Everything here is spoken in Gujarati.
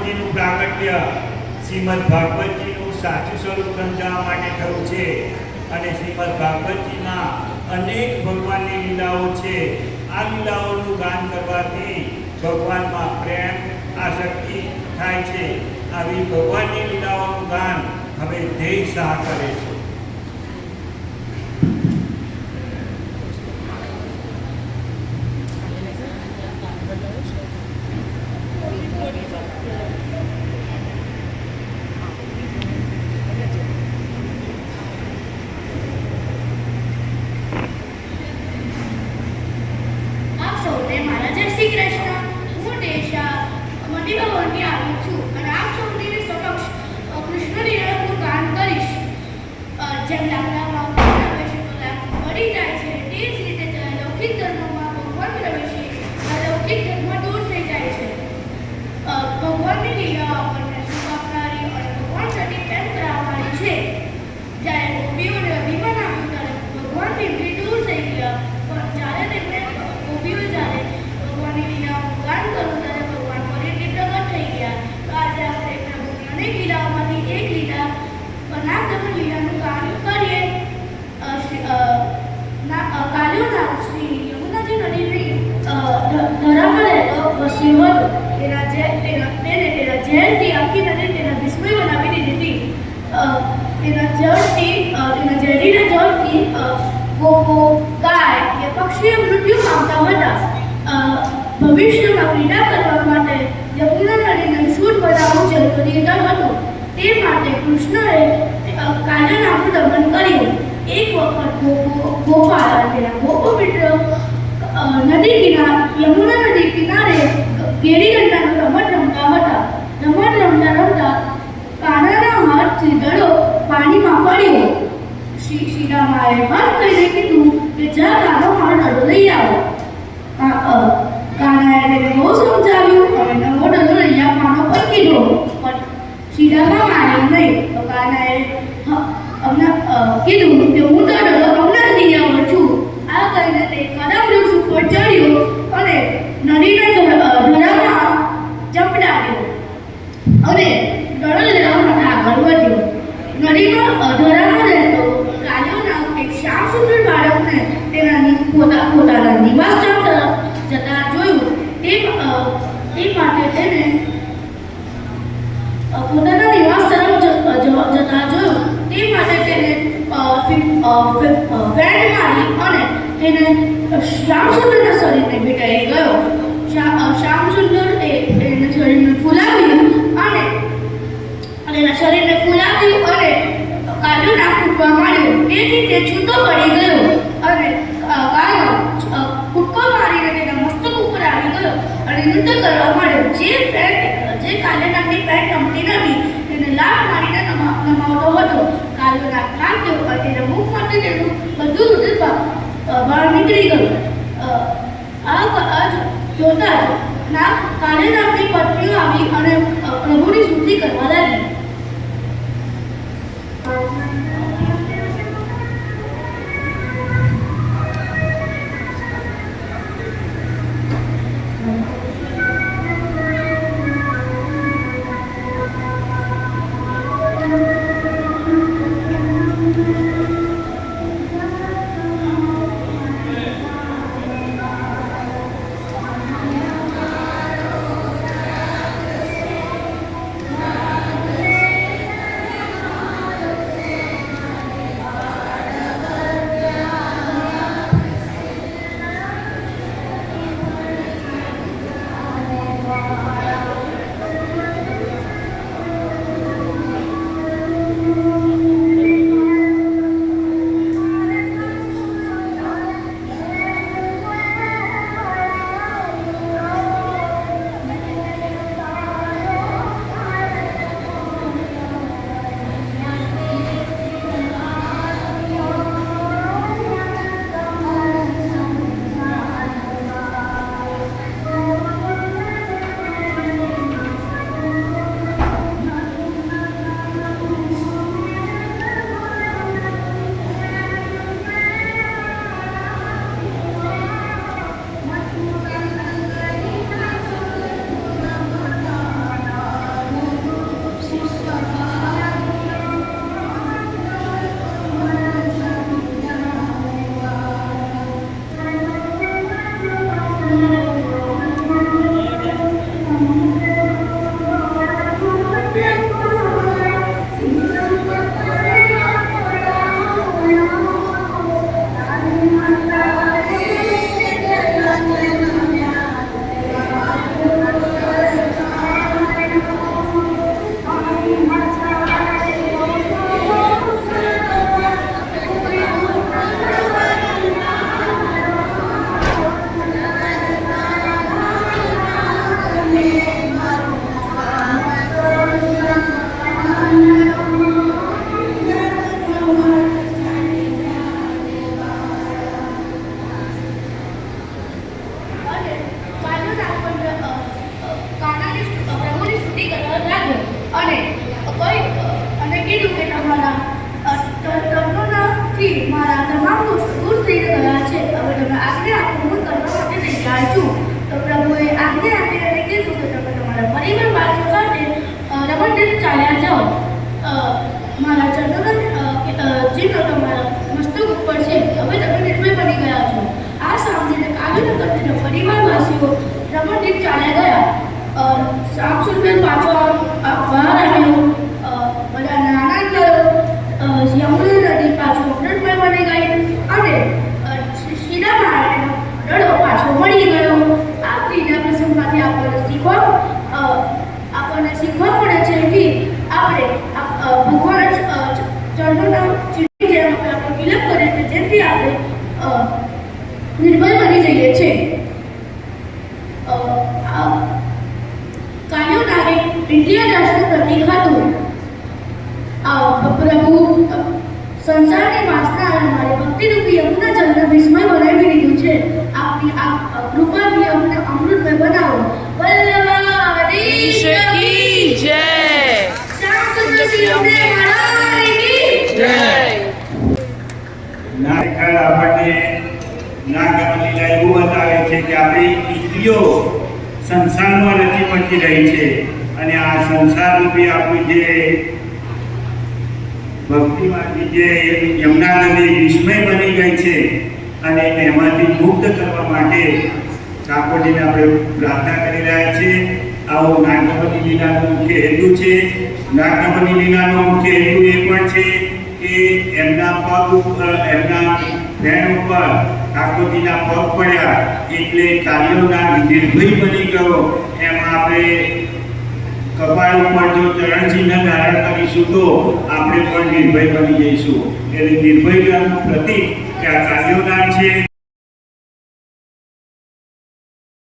ભગવાનજીનું પ્રાગટ્ય શ્રીમદ ભાગવતજીનું સાચું સ્વરૂપ સમજાવવા માટે થયું છે અને શ્રીમદ ભાગવતજીમાં અનેક ભગવાનની લીલાઓ છે. આ લીલાઓનું ગાન કરવાથી ભગવાનમાં પ્રેમ આસક્તિ થાય છે. આવી ભગવાનની લીલાઓનું ગાન હવે દેહ શાહ કરે છે. ભવિષ્યમાં ક્રીડા કરવા માટે યમુના નદીને શુદ્ધ બનાવવું જરૂરી હતું. તે માટે કૃષ્ણએ કાલિયા નાગનું દમન કર્યું. એક વખત ગોપાલ અને તેના ગોપો મિત્ર યમુના નદી કિનારે ગેડી દંડાનું રમત રમતા હતા. રમત રમતા કાનાના હાથથી દડો પાણીમાં પડ્યો. શ્રીરામાએ હાથ કરીને કીધું કે જા કાનો મારો દડો લઈ આવો. કાનાએ તેને બહુ સમજાવ્યું અને નવો દડો લઈ આવવાનો પર કીધો, પણ શ્રીરામા માન્યો નહીં. તો કાનાએ કીધું કે હું તો દડો હમણાં લઈ આવું છું. આ કહીને તે કદમ વૃક્ષ ઉપર ચડ્યો અને નદીના ધરામાં ચપડાવ્યો અને દડો લેવા માટે આગળ વધ્યો. નદીમાં ધરામાં રહેતો કાલિયો નાગ એક શ્યામ સુંદર બાળકને પોતાના નિવાસ સ્થળ તરફ જતા જોયું. તે માટે તેને પોતાના નિવાસ તરફ જતા જોયું. તે માટે તેને વેણ મારી અને તેને શ્યામસુંદરના શરીરને ભેટાઈ ગયો. શ્યામસુંદર એના શરીરને ફૂલાવ્યું અને કાલિયો નાગ ફૂટવા માંડ્યો. તેથી તે છૂટો પડી ગયો અને કાલિયો કૂદકો મારીને તેના મસ્તક ઉપર આવી ગયો અને નૃત્ય કરવા માંડ્યો. જે કાલિયા નાગની પેન્ટ ગમતી નથી તેને લાખ મારીને નમાવતો હતો. કાલિયો નાગ થાક્યો અને તેના મુખમાંથી તેનું બધું રુધિર બહાર નીકળી ગયું. આ જોતા જ કાલિયા નાગની પત્નીઓ આવી અને પ્રભુની સ્તુતિ કરવા લાગી. રમણદીપ ચાલ્યા ગયા. સાપ સુંદર પાછો બહાર આવ્યો. બધા નાના યમુના નદી પાછો અમૃતમય બની ગઈ અને સીધા નારાયણનો રડો પાછો મળી ગયો. આ ત્રીજા પ્રસંગમાંથી આપણને શીખવા મળે છે કે આપણે ભગવાન ચરણોના ચીઠી જેમ આપણે વિલપ કરીએ છીએ જેથી આપણે નિર્ભય બની જઈએ છીએ. કાલ્યો નાગે ઇન્ડિયા રાષ્ટ્રનું પ્રતીક હતું. પ્રભુ સંસારની વાસના અને મારી ભક્તિરૂપી યમુના જળને વિસ્મય બનાવી દીધું છે. આપની આ કૃપાથી અમને અમૃતમય બનાવો. વલ્લભાધીશ કી જય. શ્યામસુંદર મહારાજ કી જય. નાગખર આપણને નાગમની લીલા એવું બતાવે છે કે આપણી ઇન્દ્રિયો સંસારમાં રચી પચી રહી છે અને આ સંસાર રૂપી આપણું જે ભક્તિમાંથી જે યમુના નદી વિસ્મય બની ગઈ છે અને એમાંથી મુક્ત કરવા માટે ઠાકોરજીને આપણે પ્રાર્થના કરી રહ્યા છીએ. આવો નાગમની લીલાનો મુખ્ય હેતુ છે. નાગમની લીલાનો મુખ્ય હેતુ એ પણ છે કે એમના પગ ઉપર એમના ફેન ઉપર ઠાકોરજીના પગ પડ્યા એટલે કાલિયો નાગ નિર્ભય બની ગયો. એમાં આપણે કપાળ ઉપર જો ચરણચિહ્ન ધારણ કરીશું તો આપણે પણ નિર્ભય બની જઈશું. એટલે નિર્ભયતાનું પ્રતીક કે આ કાલિયો નાગ છે.